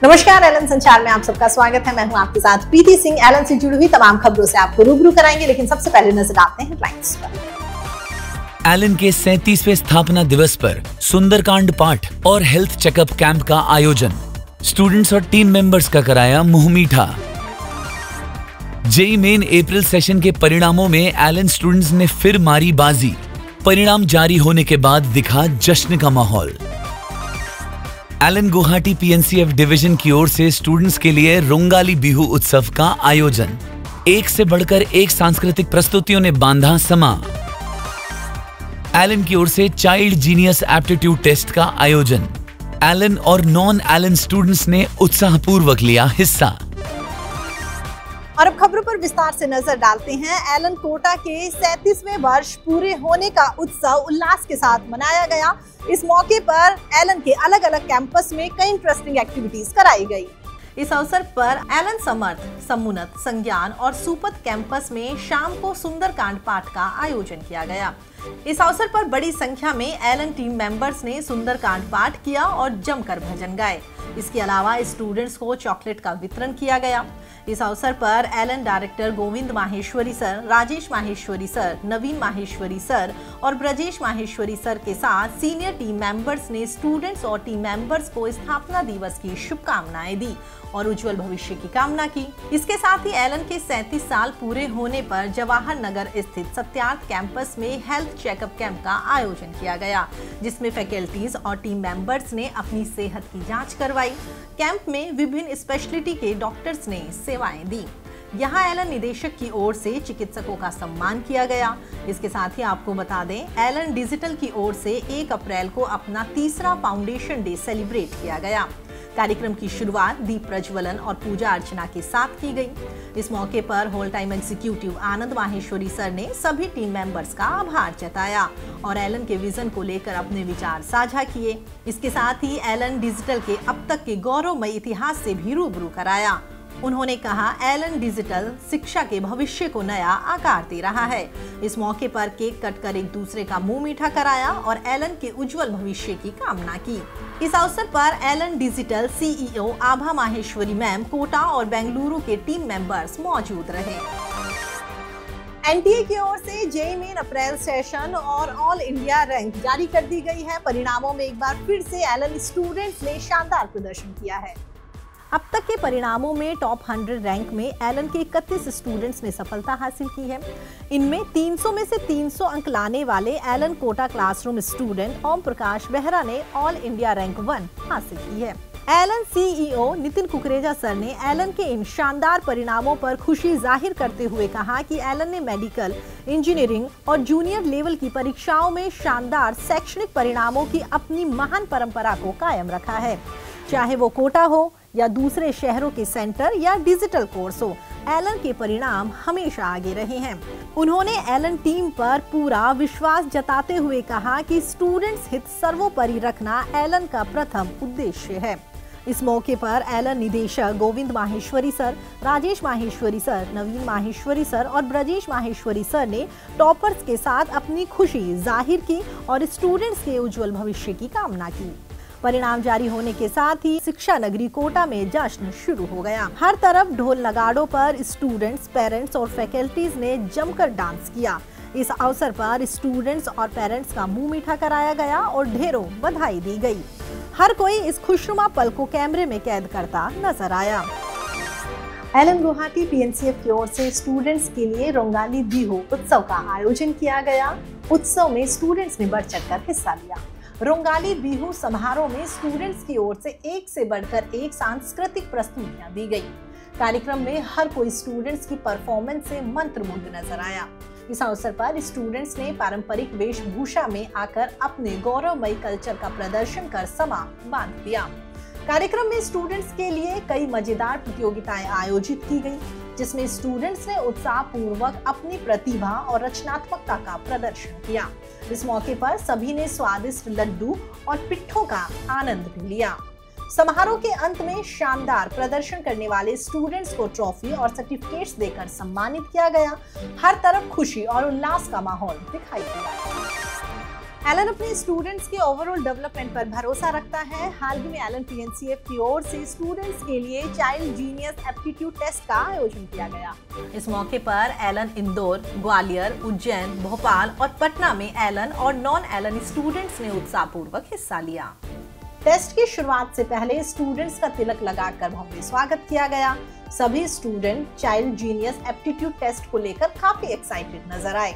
नमस्कार, एलन संचार में आप सबका स्वागत है। मैं हूं आपके साथ प्रीति सिंह। एलन से जुड़ी हुई तमाम खबरों से आपको रूबरू कराएंगे, लेकिन सबसे पहले नजर डालते हैं हेडलाइंस पर। एलन के 37वें स्थापना दिवस पर सुंदरकांड पाठ और हेल्थ चेकअप कैंप का आयोजन। स्टूडेंट्स और टीम मेंबर्स का कराया मुंह मीठा। जेईई मेन अप्रैल सेशन के परिणामों में एलन स्टूडेंट्स ने फिर मारी बाजी। परिणाम जारी होने के बाद दिखा जश्न का माहौल। एलन गुवाहाटी पीएनसीएफ डिवीजन की ओर से स्टूडेंट्स के लिए रोंगाली बिहू उत्सव का आयोजन। एक से बढ़कर एक सांस्कृतिक प्रस्तुतियों ने बांधा समा। एलन की ओर से चाइल्ड जीनियस एप्टीट्यूड टेस्ट का आयोजन। एलन और नॉन एलन स्टूडेंट्स ने उत्साहपूर्वक लिया हिस्सा। और अब खबरों पर विस्तार से नजर डालते हैं। एलन कोटा के 37वें वर्ष पूरे होने का उत्सव उल्लास के साथ मनाया गया। इस मौके पर एलन के अलग अलग कैंपस में कई इंटरेस्टिंग एक्टिविटीज कराई गई। इस अवसर पर एलन समर्थ, समुन्नत, संज्ञान और सुपथ कैंपस में शाम को सुंदरकांड पाठ का आयोजन किया गया। इस अवसर पर बड़ी संख्या में एलन टीम मेंबर्स ने सुंदरकांड पाठ किया और जमकर भजन गाए। इसके अलावा स्टूडेंट्स को चॉकलेट का वितरण किया गया। इस अवसर पर Allen director Govind Maheshwari sir, Rajesh Maheshwari sir, Naveen Maheshwari sir और ब्रजेश माहेश्वरी सर के साथ सीनियर टीम मेंबर्स ने स्टूडेंट्स और टीम मेंबर्स को स्थापना दिवस की शुभकामनाएं दी और उज्जवल भविष्य की कामना की। इसके साथ ही एलन के 37 साल पूरे होने पर जवाहर नगर स्थित सत्यार्थ कैंपस में हेल्थ चेकअप कैंप का आयोजन किया गया, जिसमें फैकल्टीज और टीम मेंबर्स ने अपनी सेहत की जांच करवाई। कैंप में विभिन्न स्पेशलिटी के डॉक्टर्स ने सेवाएं दी। यहाँ एलन निदेशक की ओर से चिकित्सकों का सम्मान किया गया। इसके साथ ही आपको बता दें, एलन डिजिटल की ओर से 1 अप्रैल को अपना 3रा फाउंडेशन डे सेलिब्रेट किया गया। कार्यक्रम की शुरुआत दीप प्रज्वलन और पूजा अर्चना के साथ की गई। इस मौके पर होल टाइम एग्जीक्यूटिव आनंद माहेश्वरी सर ने सभी टीम मेंबर्स का आभार जताया और एलन के विजन को लेकर अपने विचार साझा किए। इसके साथ ही एलन डिजिटल के अब तक के गौरवमय इतिहास से भी रूबरू कराया। उन्होंने कहा, एलन डिजिटल शिक्षा के भविष्य को नया आकार दे रहा है। इस मौके पर केक कट कर एक दूसरे का मुंह मीठा कराया और एलन के उज्जवल भविष्य की कामना की। इस अवसर पर एलन डिजिटल सीईओ आभा माहेश्वरी मैम, कोटा और बेंगलुरु के टीम मेंबर्स मौजूद रहे। एनटीए की ओर से जेईई मेन अप्रैल सेशन और ऑल इंडिया रैंक जारी कर दी गई है। परिणामों में एक बार फिर से एलन स्टूडेंट्स ने शानदार प्रदर्शन किया है। अब तक के परिणामों में टॉप 100 रैंक में एलन के 31 स्टूडेंट्स ने सफलता हासिल की है। इनमें 300 में से 300 अंक लाने वाले Allen Kota classroom student Om Prakash Behera ने ऑल इंडिया रैंक 1 हासिल की है। Allen CEO Nitin Kukreja sir ने एलन के इन शानदार परिणामों पर खुशी जाहिर करते हुए कहा कि एलन ने मेडिकल, इंजीनियरिंग और जूनियर लेवल की परीक्षाओं में शानदार शैक्षणिक परिणामों की अपनी महान परंपरा को कायम रखा है। चाहे वो कोटा हो या दूसरे शहरों के सेंटर या डिजिटल कोर्स हो, एलन के परिणाम हमेशा आगे रहे हैं। उन्होंने एलन टीम पर पूरा विश्वास जताते हुए कहा कि स्टूडेंट्स हित सर्वोपरि रखना एलन का प्रथम उद्देश्य है। इस मौके पर एलन निदेशक Govind Maheshwari sir, Rajesh Maheshwari sir, Naveen Maheshwari sir और ब्रजेश माहेश्वरी सर ने टॉपर्स के साथ अपनी खुशी जाहिर की और स्टूडेंट्स के उज्जवल भविष्य की कामना की। परिणाम जारी होने के साथ ही शिक्षा नगरी कोटा में जश्न शुरू हो गया। हर तरफ ढोल नगाड़ों पर स्टूडेंट्स, पेरेंट्स और फैकल्टीज ने जमकर डांस किया। इस अवसर पर स्टूडेंट्स और पेरेंट्स का मुंह मीठा कराया गया और ढेरों बधाई दी गई। हर कोई इस खुशनुमा पल को कैमरे में कैद करता नजर आया। एलन गुवाहाटी पीएनसीएफ की ओर से स्टूडेंट्स के लिए रोंगाली बिहू उत्सव का आयोजन किया गया। उत्सव में स्टूडेंट्स ने बढ़ चढ़कर हिस्सा लिया। रोंगाली बिहू समारोह में स्टूडेंट्स की ओर से एक से बढ़कर एक सांस्कृतिक प्रस्तुतियां दी गई। कार्यक्रम में हर कोई स्टूडेंट्स की परफॉर्मेंस से मंत्रमुग्ध नजर आया। इस अवसर पर स्टूडेंट्स ने पारंपरिक वेशभूषा में आकर अपने गौरवमयी कल्चर का प्रदर्शन कर समा बांध दिया। कार्यक्रम में स्टूडेंट्स के लिए कई मजेदार प्रतियोगिताएं आयोजित की गई, जिसमें स्टूडेंट्स ने उत्साहपूर्वक अपनी प्रतिभा और रचनात्मकता का प्रदर्शन किया। इस मौके पर सभी ने स्वादिष्ट लड्डू और पिट्ठों का आनंद भी लिया। समारोह के अंत में शानदार प्रदर्शन करने वाले स्टूडेंट्स को ट्रॉफी और सर्टिफिकेट्स देकर सम्मानित किया गया। हर तरफ खुशी और उल्लास का माहौल दिखाई दिया। एलन अपने स्टूडेंट्स के ओवरऑल डेवलपमेंट पर भरोसा रखता है। हाल ही में एलन पीएनसीएफ की ओर से स्टूडेंट्स के लिए चाइल्ड जीनियस एप्टीट्यूड टेस्ट का आयोजन किया गया। इस मौके पर एलन इंदौर, ग्वालियर, उज्जैन, भोपाल और पटना में एलन और नॉन एलन स्टूडेंट्स ने उत्साहपूर्वक हिस्सा लिया। टेस्ट की शुरुआत से पहले स्टूडेंट्स का तिलक लगाकर भव्य स्वागत किया गया। सभी student child genius aptitude test को लेकर काफी एक्साइटेड नजर आए।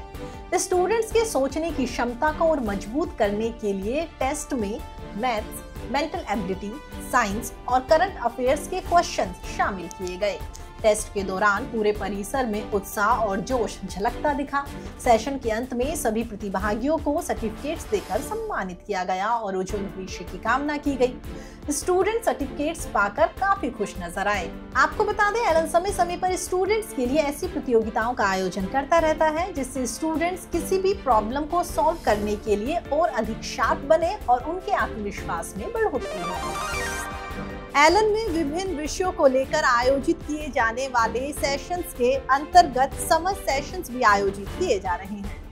स्टूडेंट्स के सोचने की क्षमता को और मजबूत करने के लिए टेस्ट में मैथ्स, मेंटल एबिलिटी, साइंस और करंट अफेयर्स के क्वेश्चंस शामिल किए गए। टेस्ट के दौरान पूरे परिसर में उत्साह और जोश झलकता दिखा। सेशन के अंत में सभी प्रतिभागियों को सर्टिफिकेट्स देकर सम्मानित किया गया और उज्जवल भविष्य की कामना की गई। स्टूडेंट सर्टिफिकेट्स पाकर काफी खुश नजर आए। आपको बता दें, एलन समय समय पर स्टूडेंट्स के लिए ऐसी प्रतियोगिताओं का आयोजन करता रहता है जिससे स्टूडेंट्स किसी भी प्रॉब्लम को सॉल्व करने के लिए और अधिक शार्प बने और उनके आत्मविश्वास में बढ़ोतरी हो। एलन में विभिन्न विषयों को लेकर आयोजित किए जाने वाले सेशंस के अंतर्गत समर सेशंस भी आयोजित किए जा रहे हैं।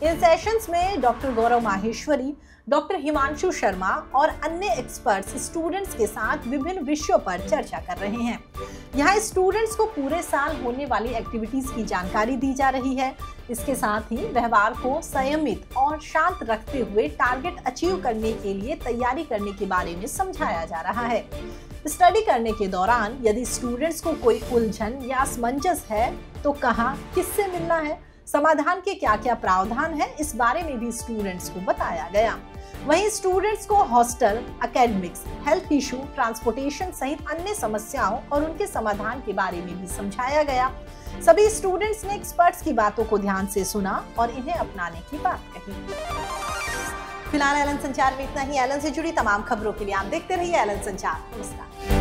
इन सेशंस में डॉक्टर गौरव माहेश्वरी, डॉक्टर हिमांशु शर्मा और अन्य एक्सपर्ट्स स्टूडेंट्स के साथ विभिन्न विषयों पर चर्चा कर रहे हैं। यहाँ स्टूडेंट्स को पूरे साल होने वाली एक्टिविटीज की जानकारी दी जा रही है। इसके साथ ही व्यवहार को संयमित और शांत रखते हुए टारगेट अचीव करने के लिए तैयारी करने के बारे में समझाया जा रहा है। स्टडी करने के दौरान यदि स्टूडेंट्स को कोई उलझन या असमंजस है तो कहाँ, किससे मिलना है, समाधान के क्या क्या प्रावधान है, इस बारे में भी स्टूडेंट्स को बताया गया। वहीं स्टूडेंट्स को hostel, academics, health issue, transportation सहित अन्य समस्याओं और उनके समाधान के बारे में भी समझाया गया। सभी स्टूडेंट्स ने एक्सपर्ट्स की बातों को ध्यान से सुना और इन्हें अपनाने की बात कही। फिलहाल एलन संचार में इतना ही। एलन से जुड़ी तमाम खबरों के लिए आप देखते रहिए एलन संचार। नमस्कार।